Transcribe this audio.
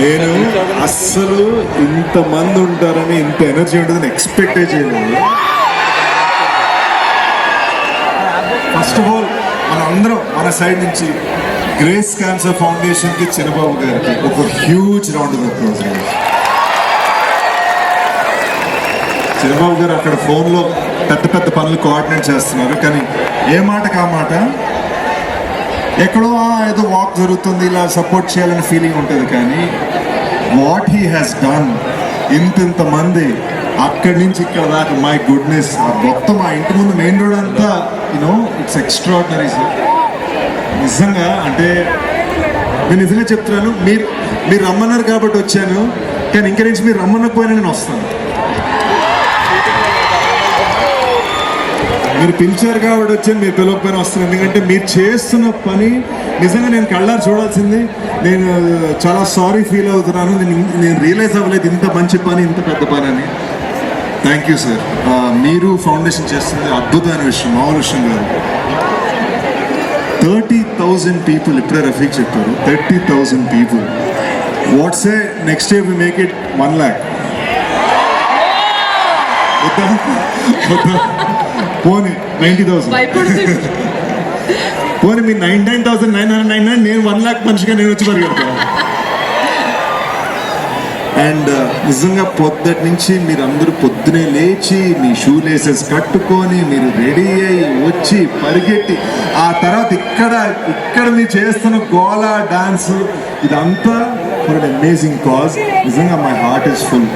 నేను అస్సలు ఇంతమంది ఉంటారని, ఇంత ఎనర్జీ ఉంటుందని ఎక్స్పెక్టే చేయలేదు. ఫస్ట్ ఆఫ్ ఆల్ మనందరం మన సైడ్ నుంచి గ్రేస్ క్యాన్సర్ ఫౌండేషన్కి, చిన్నబాబు గారికి ఒక హ్యూజ్ రౌండ్ ఆఫ్ అప్లాజ్. చిన్నబాబు గారు అక్కడ ఫోన్లో పెద్ద పెద్ద పనులు కోఆర్డినేట్ చేస్తున్నారు, కానీ ఏ మాటకు ఆ మాట ఎక్కడో ఏదో వాక్ జరుగుతుంది, ఇలా సపోర్ట్ చేయాలని ఫీలింగ్ ఉంటుంది. కానీ వాట్ హీ హ్యాస్ డన్, ఇంతమంది అక్కడి నుంచి ఇక్కడ దాకా, మై గుడ్నెస్, మొత్తం ఆ ఇంటి ముందు మెయిన్ రోడ్ అంతా, యూనో ఇట్స్ ఎక్స్ట్రాడినరీ సార్. నిజంగా అంటే నేను నిజంగా చెప్తున్నాను, మీరు రమ్మన్నారు కాబట్టి వచ్చాను, కానీ ఇంక నుంచి మీరు రమ్మనకపోయినా నేను వస్తాను. మీరు పిలిచారు కాబట్టి వచ్చాను, మీరు పిలవకపోయినా వస్తాను. ఎందుకంటే మీరు చేస్తున్న పని నిజంగా నేను కళ్ళారు చూడాల్సింది. నేను చాలా సారీ ఫీల్ అవుతున్నాను, నేను రియలైజ్ అవ్వలేదు ఇంత మంచి పని, ఇంత పెద్ద పని అని. Thank you sir. మీరు ఫౌండేషన్ చేస్తుంది అద్భుతమైన విషయం, మామూలు విషయం కాదు. 30,000 పీపుల్, ఇప్పుడే రఫీక్ చెప్పారు, 30,000 people. What's a next day we make it 1 lakh. పోనీ 90,000, పోనీ మీ 99,999, నేను 1 lakh మనిషిగా నేను వచ్చి పరిగెడతాను. అండ్ నిజంగా పొద్దుటి నుంచి మీరు అందరూ పొద్దునే లేచి మీ షూ లేసెస్ కట్టుకొని మీరు రెడీ అయ్యి వచ్చి పరిగెట్టి, ఆ తర్వాత ఇక్కడ మీరు చేస్తున్న గోలా డాన్స్, ఇదంతా ఫర్ అన్ అమేజింగ్ కాజ్. నిజంగా మై హార్ట్ ఈస్ ఫుల్.